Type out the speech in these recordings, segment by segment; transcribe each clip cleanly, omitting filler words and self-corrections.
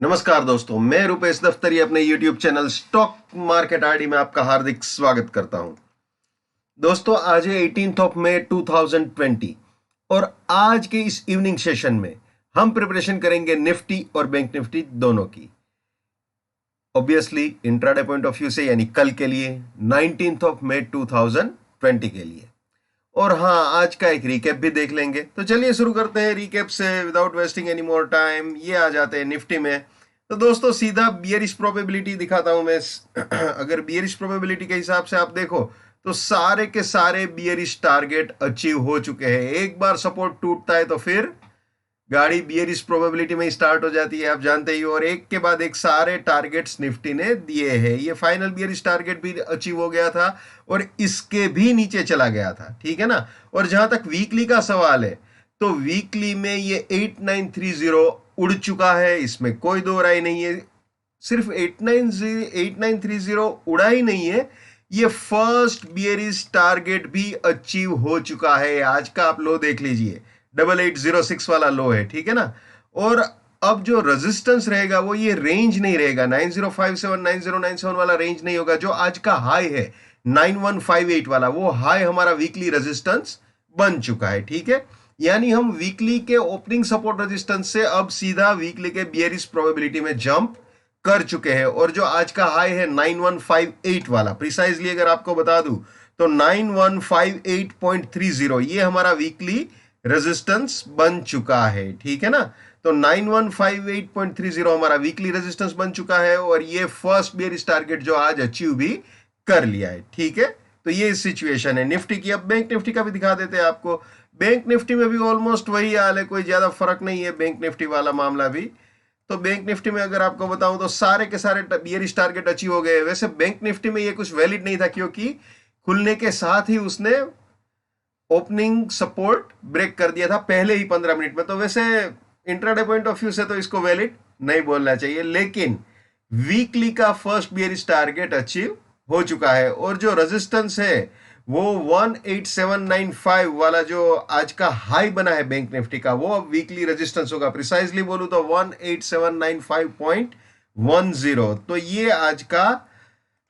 नमस्कार दोस्तों, मैं रुपेश दफ्तरी अपने YouTube channel stock market RD में आपका हार्दिक स्वागत करता हूं। दोस्तों, आज है 18 ऑफ मई 2020 और आज के इस इवनिंग सेशन में हम प्रिपरेशन करेंगे निफ्टी और बैंक निफ्टी दोनों की। Obviously intraday point of view से, यानी कल के लिए 19 ऑफ मई 2020 के लिए। और हाँ, आज का एक रिकैप भी देख लेंगे। तो चलिए शुरू करते हैं रिकैप से without wasting any more time. ये आ जाते हैं निफ्टी में। तो दोस्तों, सीधा बियरिश प्रोबेबिलिटी दिखाता हूं मैं। अगर बियरिश प्रोबेबिलिटी के हिसाब से आप देखो तो सारे के सारे बियरिश टारगेट अचीव हो चुके हैं। एक बार सपोर्ट टूटता है तो फिर गाड़ी बियरिश प्रोबेबिलिटी में स्टार्ट हो जाती है, आप जानते ही हो। और एक के बाद एक सारे टारगेट्स निफ्टी ने दिए हैं। ये फाइनल बियरिश टारगेट भी अचीव हो गया था और इसके भी नीचे चला गया था, ठीक है ना। और जहां तक वीकली का सवाल है तो वीकली में ये 8930 उड़ चुका है, इसमें कोई दो राय नहीं है। सिर्फ 8930 उड़ा ही नहीं है, ये फर्स्ट बियरिश टारगेट भी अचीव हो चुका है। आज का आप लो देख लीजिए, 8806 वाला लो है, ठीक है ना। और अब जो रेजिस्टेंस रहेगा वो ये रेंज नहीं रहेगा, 9057 9097 वाला रेंज नहीं होगा। जो आज का हाई है 9158 वाला, वो हाई हमारा वीकली रेजिस्टेंस बन चुका है, ठीक है। यानी हम वीकली के ओपनिंग सपोर्ट रेजिस्टेंस से अब सीधा वीकली के बियरिश प्रोबेबिलिटी में जंप कर चुके हैं। और जो आज का हाई है 9158 वाला, प्रिसाइजली अगर आपको बता दूं तो 9158.30, ये हमारा वीकली रेजिस्टेंस बन चुका है, ठीक है ना। तो 9158.30 हमारा वीकली रेजिस्टेंस बन चुका है और ये फर्स्ट बियरिश टारगेट जो आज अचीव भी कर लिया है, ठीक है। तो ये सिचुएशन है निफ्टी की। अब बैंक निफ्टी का भी दिखा देते हैं आपको। बैंक निफ्टी में भी ऑलमोस्ट वही हाल है, कोई ज्यादा फर्क नहीं है बैंक निफ्टी वाला मामला भी। तो बैंक निफ्टी में अगर आपको बताऊं तो सारे के सारे बियरिश टारगेट अचीव हो गए। वैसे बैंक निफ्टी में ये कुछ वैलिड नहीं था, क्योंकि खुलने के साथ ही उसने ओपनिंग सपोर्ट ब्रेक कर दिया था पहले ही 15 मिनट में। तो वैसे इंट्राडे पॉइंट ऑफ व्यू से तो इसको वैलिड नहीं बोलना चाहिए, लेकिन वीकली का फर्स्ट बियरिश टारगेट अचीव हो चुका है। और जो रेजिस्टेंस है वो 18795 वाला जो आज का हाई बना है बैंक निफ्टी का, वो अब वीकली रेजिस्टेंस होगा। प्रिसाइजली बोलूं तो 18795.10। तो ये आज का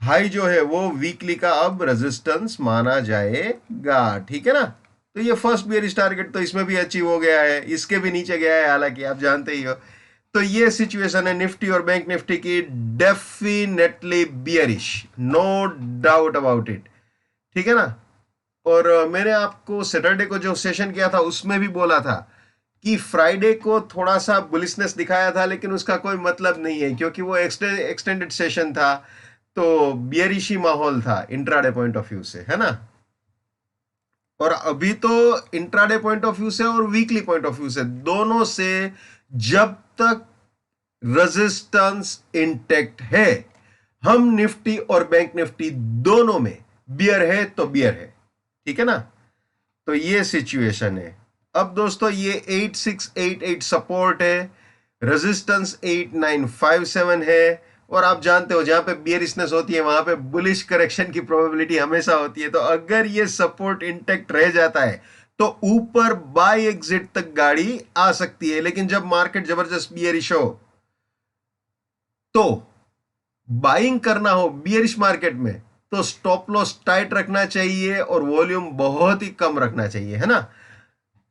हाई जो है वो वीकली का अब रेजिस्टेंस माना जाएगा, ठीक है ना। तो ये फर्स्ट बियरिश टारगेट तो इसमें भी अचीव हो गया है, इसके भी नीचे गया है, हालांकि आप जानते ही हो। तो ये सिचुएशन है निफ्टी और बैंक निफ्टी की, definitely bearish, no doubt about it, ठीक है ना। और मैंने आपको सैटरडे को जो सेशन किया था उसमें भी बोला था कि फ्राइडे को थोड़ा सा बुलिशनेस दिखाया था, लेकिन उसका कोई मतलब नहीं है, क्योंकि वो एक्सटेंडेड सेशन था, तो बियरिशी माहौल था इंट्राडे पॉइंट ऑफ व्यू से, है ना। और अभी तो इंट्राडे पॉइंट ऑफ व्यू से और वीकली पॉइंट ऑफ व्यू से, दोनों से जब तक रेजिस्टेंस इंटैक्ट है, हम निफ्टी और बैंक निफ्टी दोनों में बियर है तो बियर है, ठीक है ना। तो ये सिचुएशन है। अब दोस्तों, ये 8688 सपोर्ट है, रेजिस्टेंस 8957 है। और आप जानते हो जहां पे बियरिशनेस होती है वहां पे बुलिश करेक्शन की प्रोबेबिलिटी हमेशा होती है। तो अगर ये सपोर्ट इंटैक्ट रह जाता है तो ऊपर बाय एग्जिट तक गाड़ी आ सकती है। लेकिन जब मार्केट जबरदस्त बियरिश हो तो बाइंग करना हो बियरिश मार्केट में तो स्टॉप लॉस टाइट रखना चाहिए और वॉल्यूम बहुत ही कम रखना चाहिए, है ना।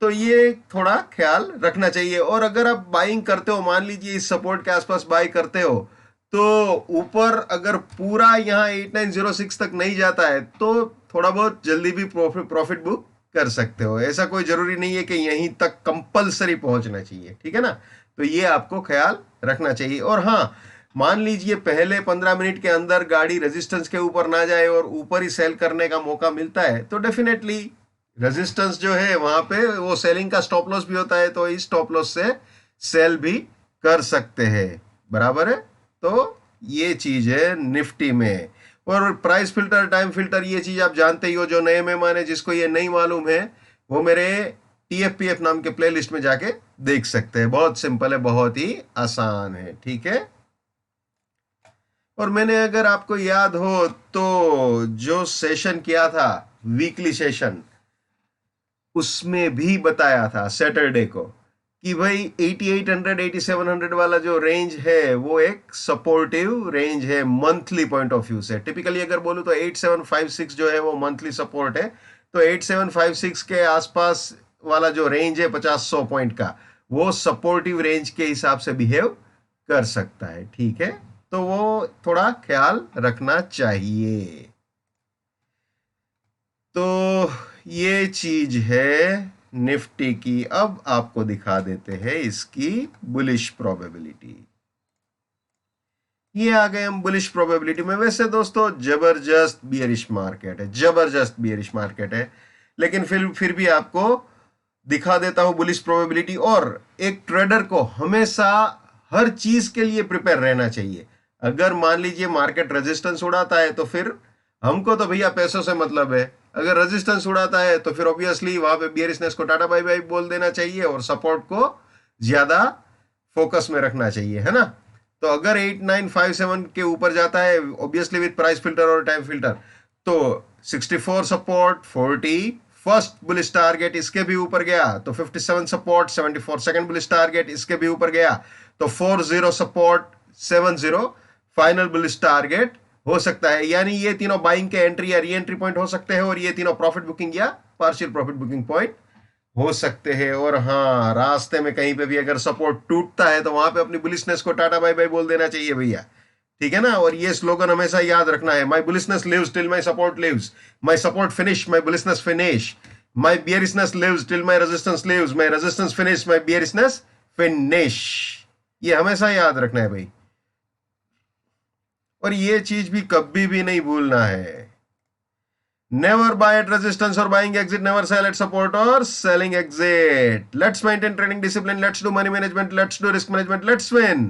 तो ये थोड़ा ख्याल रखना चाहिए। और अगर आप बाइंग करते हो, मान लीजिए इस सपोर्ट के आसपास बाई करते हो, तो ऊपर अगर पूरा यहाँ 8906 तक नहीं जाता है तो थोड़ा बहुत जल्दी भी प्रॉफिट बुक कर सकते हो। ऐसा कोई जरूरी नहीं है कि यहीं तक कंपलसरी पहुंचना चाहिए, ठीक है ना। तो ये आपको ख्याल रखना चाहिए। और हाँ, मान लीजिए पहले 15 मिनट के अंदर गाड़ी रेजिस्टेंस के ऊपर ना जाए और ऊपर ही सेल करने का मौका मिलता है तो डेफिनेटली रेजिस्टेंस जो है वहां पे वो सेलिंग का स्टॉप लॉस भी होता है, तो इस स्टॉप लॉस से सेल भी कर सकते हैं, बराबर है। तो ये चीज है निफ्टी में। और प्राइस फिल्टर, टाइम फिल्टर, ये चीज आप जानते ही हो। जो नए मेहमान है, जिसको ये नहीं मालूम है, वो मेरे TFPF नाम के प्लेलिस्ट में जाके देख सकते हैं। बहुत सिंपल है, बहुत ही आसान है, ठीक है। और मैंने, अगर आपको याद हो तो, जो सेशन किया था वीकली सेशन, उसमें भी बताया था सैटरडे को कि भाई 8800 8700 वाला जो रेंज है वो एक सपोर्टिव रेंज है मंथली पॉइंट ऑफ व्यू से। टिपिकली अगर बोलूँ तो 8756 जो है वो मंथली सपोर्ट है, तो 8756 के आसपास वाला जो रेंज है 50-100 पॉइंट का, वो सपोर्टिव रेंज के हिसाब से बिहेव कर सकता है। ठीक है, तो वो थोड़ा ख्याल रखना चाहिए। तो ये चीज है निफ्टी की। अब आपको दिखा देते हैं इसकी बुलिश प्रोबेबिलिटी। ये आ गए हम बुलिश प्रोबेबिलिटी में। वैसे दोस्तों जबरदस्त बियरिश मार्केट है, जबरदस्त बियरिश मार्केट है, लेकिन फिर भी आपको दिखा देता हूं बुलिश प्रोबेबिलिटी। और एक ट्रेडर को हमेशा हर चीज के लिए प्रिपेयर रहना चाहिए। अगर मान लीजिए मार्केट रेजिस्टेंस उड़ाता है तो फिर हमको तो भैया पैसों से मतलब है। अगर रेजिस्टेंस उड़ाता है तो फिर ऑब्वियसली वहां पे बियरिशनेस को टाटा बाय बाय बोल देना चाहिए और सपोर्ट को ज्यादा फोकस में रखना चाहिए, है ना। तो अगर 8957 के ऊपर जाता है ऑब्वियसली विद प्राइस फिल्टर और टाइम फिल्टर, तो 64 सपोर्ट, 40 फर्स्ट बुलिश टारगेट इसके भी ऊपर गया तो 57 सपोर्ट, 74 सेकंड बुलिश टारगेट इसके भी ऊपर गया तो 40 सपोर्ट, 70 फाइनल बुलिश टारगेट हो सकता है। यानी ये तीनों बाइंग के एंट्री या री एंट्री पॉइंट हो सकते हैं और ये तीनों प्रॉफिट बुकिंग या पार्शियल प्रॉफिट बुकिंग पॉइंट हो सकते हैं। और हाँ, रास्ते में कहीं पे भी अगर सपोर्ट टूटता है तो वहां पे अपनी बुलिशनेस को टाटा बाय बाय बोल देना चाहिए भैया, ठीक है ना। और ये स्लोगन हमेशा याद रखना है, my bullishness lives till my support lives, my support finish my bullishness finish, my bearishness lives till my resistance lives, my resistance finish my bearishness finish. ये हमेशा याद रखना है भाई, और ये चीज भी कभी भी नहीं भूलना है। नेवर बाय एट रेजिस्टेंस और buying exit, never sell at support और selling exit. Let's maintain trading discipline, let's do money management, let's do risk management, let's win.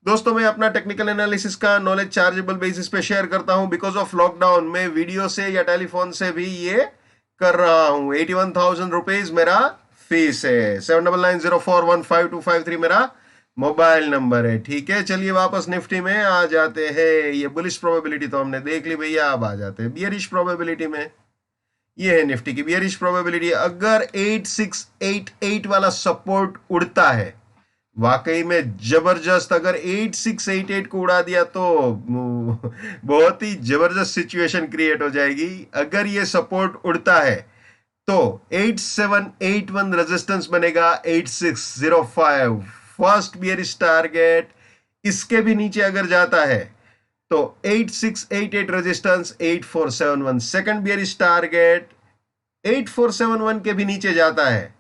दोस्तों मैं अपना टेक्निकल एनालिसिस का नॉलेज चार्जेबल बेसिस पे share करता हूं। Because of lockdown में video से या टेलीफोन से भी ये कर रहा हूं। 81,000 रुपीज मेरा फीस है। 7990415253 मेरा मोबाइल नंबर है। ठीक है, चलिए वापस निफ्टी में आ जाते हैं। ये बुलिश प्रोबेबिलिटी तो हमने देख ली भैया, अब आ जाते हैं बियरिश प्रोबेबिलिटी में। ये है निफ्टी की बियरिश प्रोबेबिलिटी। अगर 8688 वाला सपोर्ट उड़ता है, वाकई में जबरदस्त, अगर 8688 को उड़ा दिया तो बहुत ही जबरदस्त सिचुएशन क्रिएट हो जाएगी। अगर ये सपोर्ट उड़ता है तो 8781 रेजिस्टेंस बनेगा, 8605 फर्स्ट बियरिश टारगेट। इसके भी नीचे अगर जाता है तो 8688 रेजिस्टेंस, 8471 सेकंड बियरिश टारगेट, 8471 के भी नीचे जाता है।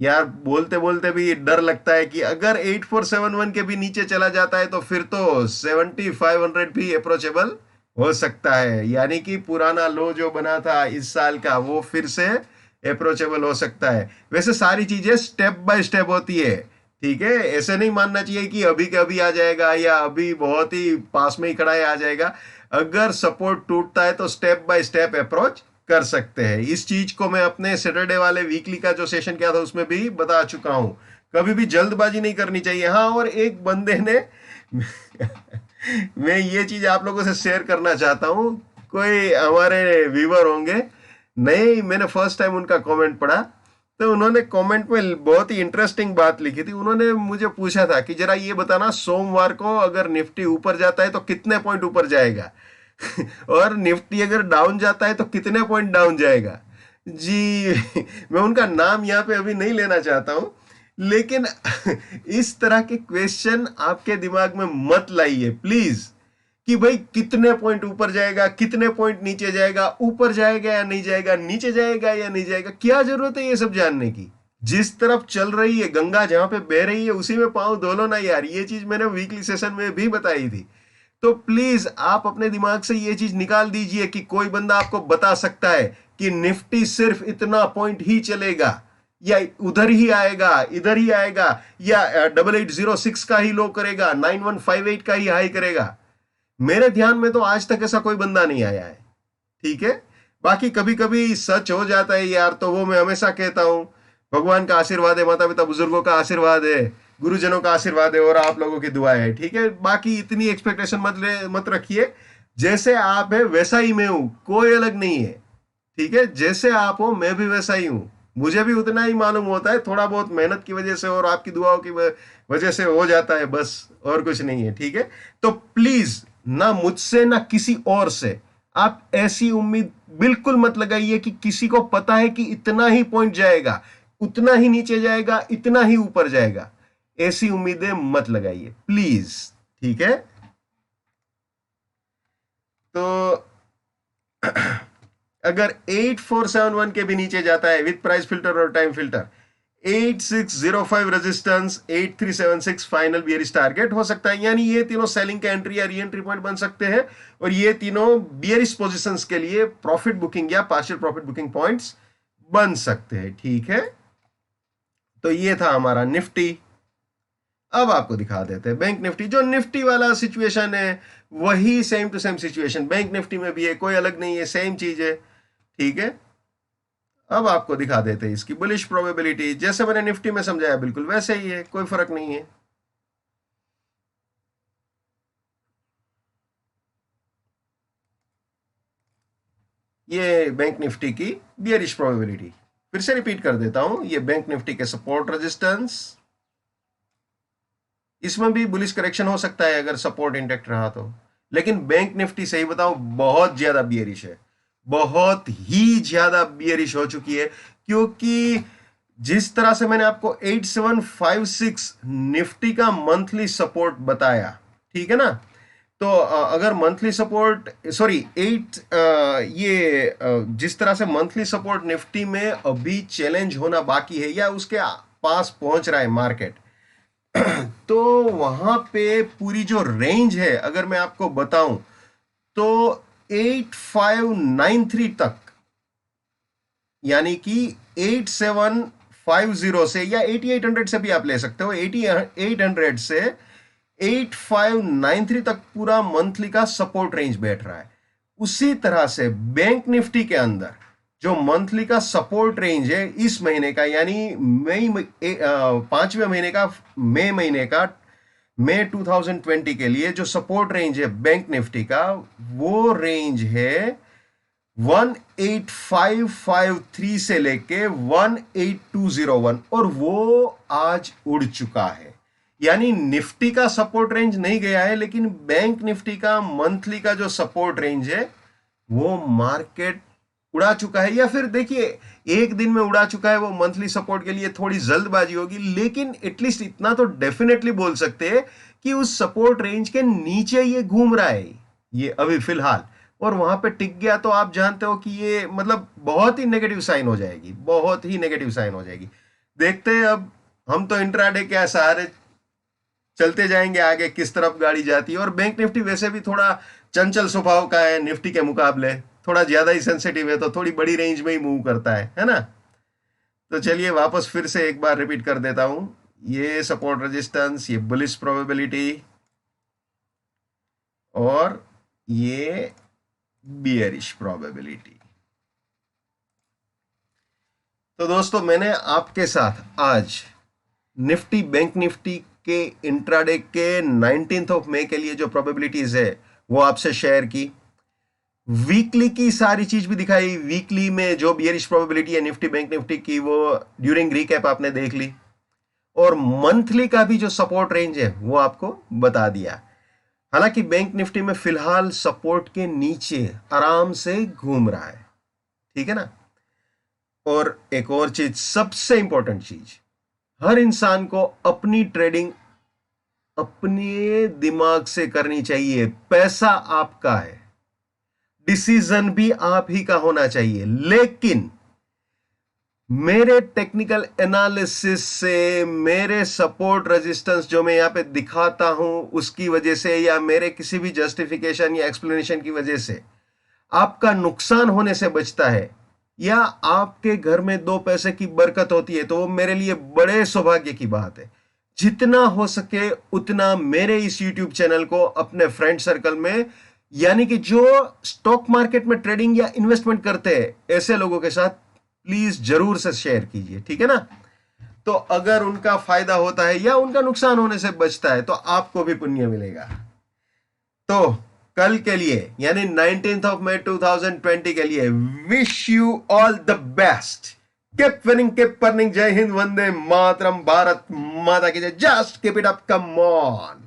यार बोलते बोलते भी डर लगता है कि अगर 8471 के भी नीचे चला जाता है तो फिर तो 7500 भी अप्रोचेबल हो सकता है। यानी कि पुराना लो जो बना था इस साल का वो फिर से अप्रोचेबल हो सकता है। वैसे सारी चीजें स्टेप बाय स्टेप होती है, ठीक है। ऐसे नहीं मानना चाहिए कि अभी के अभी आ जाएगा या अभी बहुत ही पास में ही खड़ा है आ जाएगा। अगर सपोर्ट टूटता है तो स्टेप बाय स्टेप अप्रोच कर सकते हैं। इस चीज को मैं अपने सैटरडे वाले वीकली का जो सेशन किया था उसमें भी बता चुका हूं। कभी भी जल्दबाजी नहीं करनी चाहिए। हाँ, और एक बंदे ने मैं ये चीज आप लोगों से शेयर करना चाहता हूं। कोई हमारे व्यूवर होंगे, नहीं मैंने फर्स्ट टाइम उनका कमेंट पढ़ा, तो उन्होंने कमेंट में बहुत ही इंटरेस्टिंग बात लिखी थी। उन्होंने मुझे पूछा था कि जरा ये बताना, सोमवार को अगर निफ्टी ऊपर जाता है तो कितने पॉइंट ऊपर जाएगा और निफ्टी अगर डाउन जाता है तो कितने पॉइंट डाउन जाएगा। जी मैं उनका नाम यहाँ पे अभी नहीं लेना चाहता हूं, लेकिन इस तरह के क्वेश्चन आपके दिमाग में मत लाइए प्लीज, कि भाई कितने पॉइंट ऊपर जाएगा, कितने पॉइंट नीचे जाएगा, ऊपर जाएगा या नहीं जाएगा, नीचे जाएगा या नहीं जाएगा। क्या जरूरत है ये सब जानने की। जिस तरफ चल रही है गंगा, जहां पे बह रही है उसी में पांव धो लो ना यार। ये चीज मैंने वीकली सेशन में भी बताई थी। तो प्लीज आप अपने दिमाग से ये चीज निकाल दीजिए कि कोई बंदा आपको बता सकता है कि निफ्टी सिर्फ इतना पॉइंट ही चलेगा, या उधर ही आएगा, इधर ही आएगा, या 8806 का ही लो करेगा, 9158 का ही हाई करेगा। मेरे ध्यान में तो आज तक ऐसा कोई बंदा नहीं आया है, ठीक है। बाकी कभी कभी सच हो जाता है यार, तो वो मैं हमेशा कहता हूं भगवान का आशीर्वाद है, माता पिता बुजुर्गों का आशीर्वाद है, गुरुजनों का आशीर्वाद है और आप लोगों की दुआ है, ठीक है। बाकी इतनी एक्सपेक्टेशन मत रखिए। जैसे आप है वैसा ही मैं हूं, कोई अलग नहीं है, ठीक है। जैसे आप हो मैं भी वैसा ही हूं, मुझे भी उतना ही मालूम होता है, थोड़ा बहुत मेहनत की वजह से और आपकी दुआओं की वजह से हो जाता है, बस और कुछ नहीं है। ठीक है, तो प्लीज ना मुझसे ना किसी और से आप ऐसी उम्मीद बिल्कुल मत लगाइए कि किसी को पता है कि इतना ही पॉइंट जाएगा, उतना ही नीचे जाएगा, इतना ही ऊपर जाएगा। ऐसी उम्मीदें मत लगाइए प्लीज। ठीक है, तो अगर 8471 के भी नीचे जाता है विथ प्राइस फिल्टर और time filter, 8605 resistance, 8376 final bearish target हो सकता है। यानी ये तीनों सेलिंग का एंट्री या री एंट्री पॉइंट बन सकते हैं, और ये तीनों बियरिश पोजीशंस के लिए प्रॉफिट बुकिंग या पार्शियल प्रॉफिट बुकिंग पॉइंट्स बन सकते हैं। ठीक है, तो ये था हमारा निफ्टी। अब आपको दिखा देते हैं बैंक निफ्टी। जो निफ्टी वाला सिचुएशन है वही same to same situation bank Nifty में भी है, कोई अलग नहीं है, सेम चीज है। ठीक है, अब आपको दिखा देते हैं इसकी बुलिश प्रोबेबिलिटी। जैसे मैंने निफ्टी में समझाया बिल्कुल वैसे ही है, कोई फर्क नहीं है। ये बैंक निफ्टी की बियरिश प्रोबेबिलिटी, फिर से रिपीट कर देता हूं। ये बैंक निफ्टी के सपोर्ट रेजिस्टेंस, इसमें भी बुलिश करेक्शन हो सकता है अगर सपोर्ट इंटेक्ट रहा तो, लेकिन बैंक निफ्टी सही बताऊं बहुत ज्यादा बियरिश है, बहुत ही ज्यादा बियरिश हो चुकी है। क्योंकि जिस तरह से मैंने आपको 8756 निफ्टी का मंथली सपोर्ट बताया, ठीक है ना, तो अगर मंथली सपोर्ट सॉरी जिस तरह से मंथली सपोर्ट निफ्टी में अभी चैलेंज होना बाकी है या उसके पास पहुंच रहा है मार्केट, तो वहां पे पूरी जो रेंज है अगर मैं आपको बताऊं तो 8593 तक, यानी कि 8750 से या 8800 से भी आप ले सकते हो, 8800 से 8593 तक पूरा मंथली का सपोर्ट रेंज बैठ रहा है। उसी तरह से बैंक निफ्टी के अंदर जो मंथली का सपोर्ट रेंज है इस महीने का, यानी पांचवें महीने का, मई 2020 के लिए जो सपोर्ट रेंज है बैंक निफ्टी का, वो रेंज है 18553 से लेके 18201, और वो आज उड़ चुका है। यानी निफ्टी का सपोर्ट रेंज नहीं गया है, लेकिन बैंक निफ्टी का मंथली का जो सपोर्ट रेंज है वो मार्केट उड़ा चुका है। या फिर देखिए एक दिन में उड़ा चुका है, वो मंथली सपोर्ट के लिए थोड़ी जल्दबाजी होगी, लेकिन एटलीस्ट इतना तो डेफिनेटली बोल सकते हैं कि उस सपोर्ट रेंज के नीचे ये घूम रहा है ये अभी फिलहाल, और वहां पे टिक गया तो आप जानते हो कि ये मतलब बहुत ही नेगेटिव साइन हो जाएगी, बहुत ही नेगेटिव साइन हो जाएगी। देखते हैं अब, हम तो इंट्राडे के सहारे चलते जाएंगे आगे किस तरफ गाड़ी जाती है। और बैंक निफ्टी वैसे भी थोड़ा चंचल स्वभाव का है, निफ्टी के मुकाबले थोड़ा ज्यादा ही सेंसिटिव है, तो थोड़ी बड़ी रेंज में ही मूव करता है ना। तो चलिए वापस फिर से एक बार रिपीट कर देता हूं, ये सपोर्ट रेजिस्टेंस, ये बुलिश प्रोबेबिलिटी, और ये बियरिश प्रोबेबिलिटी। तो दोस्तों मैंने आपके साथ आज निफ्टी बैंक निफ्टी के इंट्राडे के 19 मई के लिए जो प्रोबेबिलिटीज है वो आपसे शेयर की। वीकली की सारी चीज भी दिखाई, वीकली में जो बियरिश प्रोबेबिलिटी है निफ्टी बैंक निफ्टी की वो ड्यूरिंग रिकैप आपने देख ली, और मंथली का भी जो सपोर्ट रेंज है वो आपको बता दिया। हालांकि बैंक निफ्टी में फिलहाल सपोर्ट के नीचे आराम से घूम रहा है, ठीक है ना। और एक और चीज, सबसे इंपॉर्टेंट चीज, हर इंसान को अपनी ट्रेडिंग अपने दिमाग से करनी चाहिए। पैसा आपका है, डिसीजन भी आप ही का होना चाहिए, लेकिन मेरे टेक्निकल एनालिसिस से, मेरे सपोर्ट रेजिस्टेंस जो मैं यहां पे दिखाता हूं उसकी वजह से, या मेरे किसी भी जस्टिफिकेशन या एक्सप्लेनेशन की वजह से आपका नुकसान होने से बचता है, या आपके घर में दो पैसे की बरकत होती है, तो वो मेरे लिए बड़े सौभाग्य की बात है। जितना हो सके उतना मेरे इस YouTube चैनल को अपने फ्रेंड सर्कल में, यानी कि जो स्टॉक मार्केट में ट्रेडिंग या इन्वेस्टमेंट करते हैं ऐसे लोगों के साथ प्लीज जरूर से शेयर कीजिए, ठीक है ना। तो अगर उनका फायदा होता है या उनका नुकसान होने से बचता है तो आपको भी पुण्य मिलेगा। तो कल के लिए यानी 19 मई 2020 के लिए wish you all the best. Keep winning, keep earning, जय हिंद, वंदे मातरम, भारत माता की जय, just keep it up, come on.